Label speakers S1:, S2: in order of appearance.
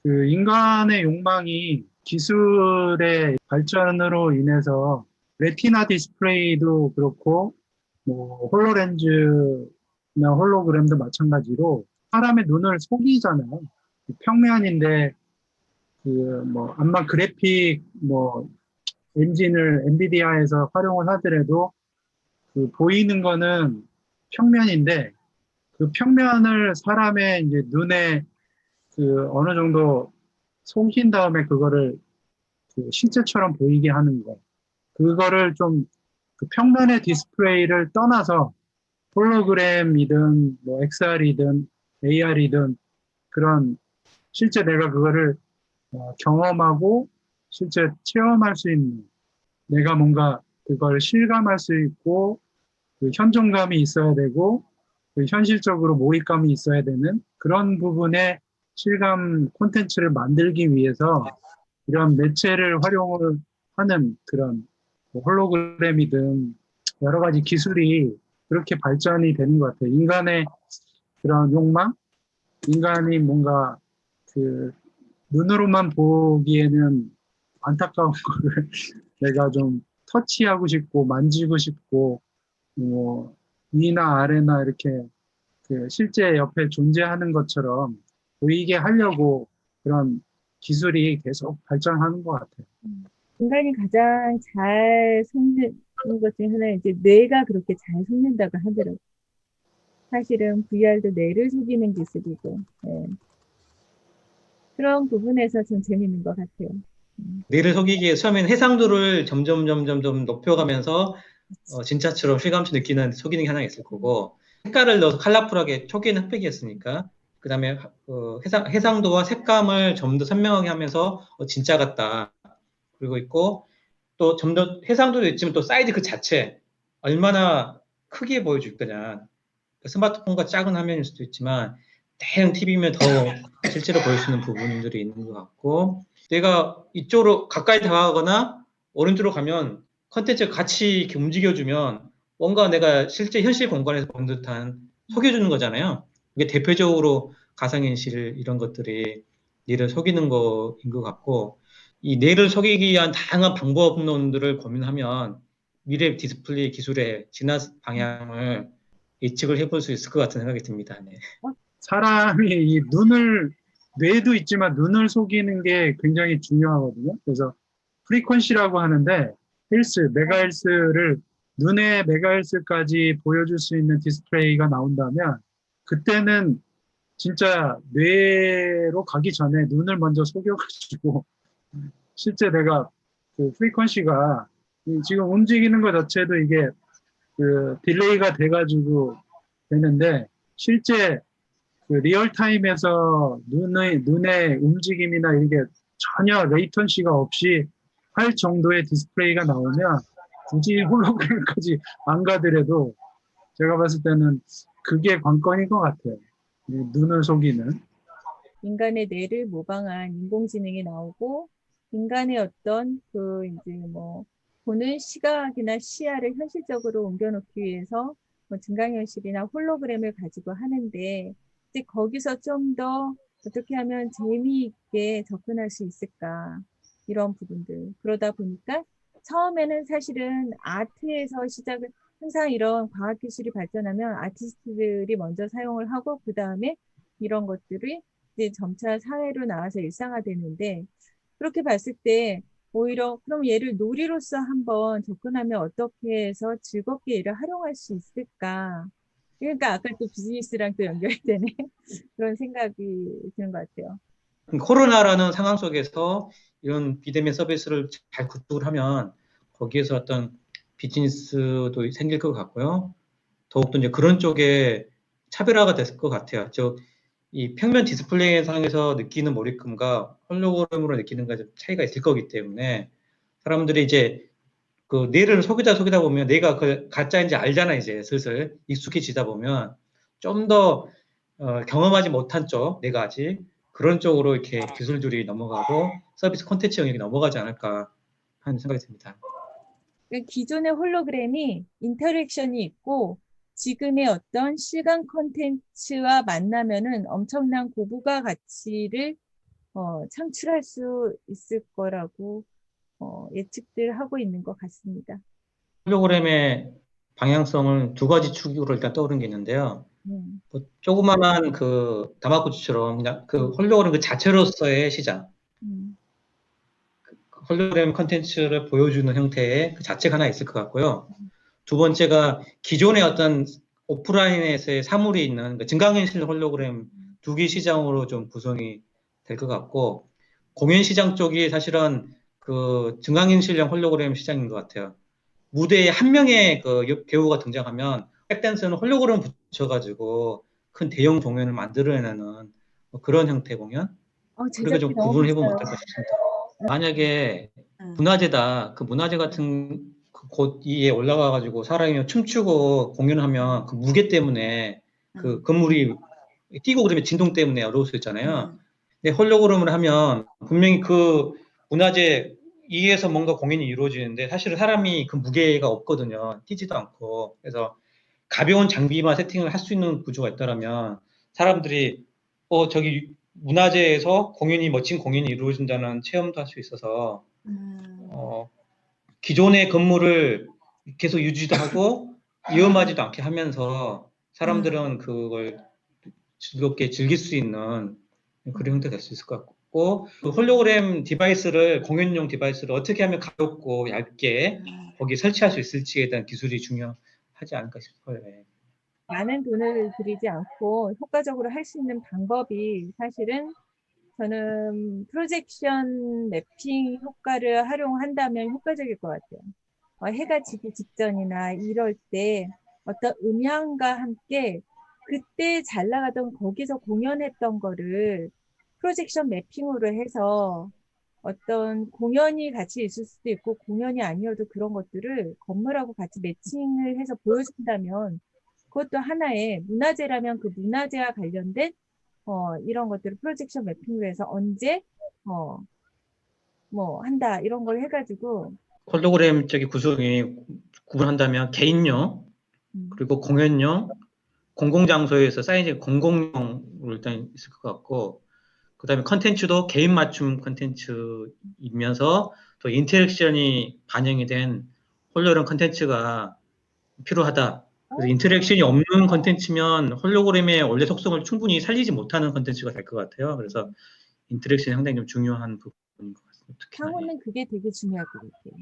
S1: 그 인간의 욕망이 기술의 발전으로 인해서 레티나 디스플레이도 그렇고 뭐 홀로렌즈나 홀로그램도 마찬가지로 사람의 눈을 속이잖아요. 평면인데 그 뭐 암막 그래픽 뭐 엔진을 엔비디아에서 활용을 하더라도 그 보이는 거는 평면인데 그 평면을 사람의 이제 눈에 그 어느 정도 속인 다음에 그거를 그 실제처럼 보이게 하는 거. 그거를 좀 그 평면의 디스플레이를 떠나서 홀로그램이든 뭐 XR이든 AR이든 그런 실제 내가 그거를 경험하고 실제 체험할 수 있는 내가 뭔가 그걸 실감할 수 있고 그 현존감이 있어야 되고 그 현실적으로 몰입감이 있어야 되는 그런 부분의 실감 콘텐츠를 만들기 위해서 이런 매체를 활용을 하는 그런 뭐 홀로그램이든 여러 가지 기술이 그렇게 발전이 되는 것 같아요. 인간의 그런 욕망, 인간이 뭔가 그 눈으로만 보기에는 안타까운 거를 내가 좀 터치하고 싶고 만지고 싶고 뭐 위나 아래나 이렇게 그 실제 옆에 존재하는 것처럼 보이게 하려고 그런 기술이 계속 발전하는 것 같아요.
S2: 인간이 가장 잘 속는 것 중에 하나는 이제 뇌가 그렇게 잘 속는다고 하더라고요. 사실은 VR도 뇌를 속이는 기술이고, 예. 그런 부분에서 좀 재밌는 것 같아요.
S3: 뇌를 속이기 위해 처음엔 해상도를 점점 높여가면서 진짜처럼 실감치 느끼는 속이는 게 하나 있을 거고 색깔을 넣어서 컬러풀하게 초기에는 흑백이었으니까 그 다음에 해상도와 색감을 좀 더 선명하게 하면서 진짜 같다. 그리고 있고 또 좀 더 해상도도 있지만 또 사이즈 그 자체 얼마나 크게 보여줄 거냐. 스마트폰과 작은 화면일 수도 있지만 대형 TV면 더 실제로 보일 수 있는 부분들이 있는 것 같고 내가 이쪽으로 가까이 다가가거나 오른쪽으로 가면 컨텐츠가 같이 이렇게 움직여주면 뭔가 내가 실제 현실 공간에서 본 듯한 속여주는 거잖아요. 이게 대표적으로 가상현실 이런 것들이 뇌를 속이는 거인 것 같고 이 뇌를 속이기 위한 다양한 방법론들을 고민하면 미래 디스플레이 기술의 진화 방향을 예측을 해볼 수 있을 것 같은 생각이 듭니다. 네.
S1: 사람이 이 눈을 뇌도 있지만 눈을 속이는 게 굉장히 중요하거든요. 그래서 프리퀀시라고 하는데 헬스, 메가헬스를 눈의 메가헬스까지 보여줄 수 있는 디스플레이가 나온다면 그때는 진짜 뇌로 가기 전에 눈을 먼저 속여가지고 실제 내가 그 프리퀀시가 지금 움직이는 것 자체도 이게 그 딜레이가 돼가지고 되는데 실제 그 리얼타임에서 눈의 움직임이나 이게 전혀 레이턴시가 없이 할 정도의 디스플레이가 나오면 굳이 홀로그램까지 안 가더라도 제가 봤을 때는 그게 관건인 것 같아요. 눈을 속이는.
S2: 인간의 뇌를 모방한 인공지능이 나오고, 인간의 어떤 그 이제 뭐, 보는 시각이나 시야를 현실적으로 옮겨놓기 위해서 뭐 증강현실이나 홀로그램을 가지고 하는데, 이제 거기서 좀 더 어떻게 하면 재미있게 접근할 수 있을까, 이런 부분들. 그러다 보니까 처음에는 사실은 아트에서 시작을, 항상 이런 과학기술이 발전하면 아티스트들이 먼저 사용을 하고, 그 다음에 이런 것들이 이제 점차 사회로 나와서 일상화되는데 그렇게 봤을 때 오히려 그럼 얘를 놀이로서 한번 접근하면 어떻게 해서 즐겁게 얘를 활용할 수 있을까? 그러니까 아까 또 비즈니스랑 또 연결이 되네. 그런 생각이 드는 것 같아요.
S3: 코로나라는 상황 속에서 이런 비대면 서비스를 잘 구축을 하면 거기에서 어떤 비즈니스도 생길 것 같고요. 더욱더 이제 그런 쪽에 차별화가 됐을 것 같아요. 이 평면 디스플레이 상에서 느끼는 몰입감과 홀로그램으로 느끼는 게 좀 차이가 있을 거기 때문에 사람들이 이제 그 뇌를 속이다 보면 뇌가 그 가짜인지 알잖아 이제 슬슬 익숙해지다 보면 좀 더 경험하지 못한 쪽 뇌가 아직 그런 쪽으로 이렇게 기술들이 넘어가고 서비스 콘텐츠 영역이 넘어가지 않을까 하는 생각이 듭니다.
S2: 그러니까 기존의 홀로그램이 인터랙션이 있고 지금의 어떤 실감 콘텐츠와 만나면은 엄청난 고부가 가치를 창출할 수 있을 거라고 예측들 하고 있는 것 같습니다.
S3: 홀로그램의 방향성은 두 가지 축으로 일단 떠오르는 게 있는데요.
S2: 음,
S3: 뭐 조그만한 그 다마코치처럼 그냥 그 홀로그램 그 자체로서의 시장,
S2: 음,
S3: 홀로그램 컨텐츠를 보여주는 형태의 그 자체가 하나 있을 것 같고요. 두 번째가 기존의 어떤 오프라인에서의 사물이 있는 그 증강현실 홀로그램 두 개 시장으로 좀 구성이 될 것 같고, 공연 시장 쪽이 사실은 그 증강현실형 홀로그램 시장인 것 같아요. 무대에 한 명의 그 배우가 등장하면 백댄스는 홀로그램 붙여가지고 큰 대형 공연을 만들어내는 뭐 그런 형태 공연? 그렇게
S2: 제작비
S3: 좀
S2: 너무
S3: 구분을 해보면
S2: 비싸요.
S3: 어떨까 싶습니다. 만약에
S2: 음,
S3: 문화재다, 그 문화재 같은 그 곳 위에 올라가가지고 사람이 춤추고 공연하면 그 무게 때문에 그 건물이 뛰고 그러면 진동 때문에 어려울 수 있잖아요. 근데 홀로그램을 하면 분명히 그 문화재 위에서 뭔가 공연이 이루어지는데 사실은 사람이 그 무게가 없거든요. 뛰지도 않고. 그래서 가벼운 장비만 세팅을 할 수 있는 구조가 있다면 사람들이 저기 문화재에서 공연이 멋진 공연이 이루어진다는 체험도 할 수 있어서 어, 기존의 건물을 계속 유지도 하고 위험하지도 않게 하면서 사람들은 그걸 즐겁게 즐길 수 있는 그런 형태가 될 수 있을 것 같고 그 홀로그램 디바이스를 공연용 디바이스를 어떻게 하면 가볍고 얇게 거기에 설치할 수 있을지에 대한 기술이 중요하지 않을까 싶어요. 예.
S2: 많은 돈을 들이지 않고 효과적으로 할 수 있는 방법이 사실은 저는 프로젝션 매핑 효과를 활용한다면 효과적일 것 같아요. 해가 지기 직전이나 이럴 때 어떤 음향과 함께 그때 잘 나가던 거기서 공연했던 거를 프로젝션 매핑으로 해서 어떤 공연이 같이 있을 수도 있고 공연이 아니어도 그런 것들을 건물하고 같이 매칭을 해서 보여준다면 그것도 하나의 문화재라면 그 문화재와 관련된 이런 것들을 프로젝션 매핑으로 해서 언제 뭐 한다 이런 걸 해가지고
S3: 홀로그램 쪽의 구성이 구분한다면 개인용
S2: 음,
S3: 그리고 공연용 공공장소에서 쌓이는 공공용으로 일단 있을 것 같고 그다음에 컨텐츠도 개인 맞춤 컨텐츠이면서 또 인터랙션이 반영이 된 홀로그램 컨텐츠가 필요하다. 그래서 인터랙션이 없는 컨텐츠면 홀로그램의 원래 속성을 충분히 살리지 못하는 컨텐츠가 될 것 같아요. 그래서 인터랙션이 상당히 좀 중요한 부분인 것 같습니다. 특히나. 예.
S2: 향후는 그게 되게 중요할 것 같아요.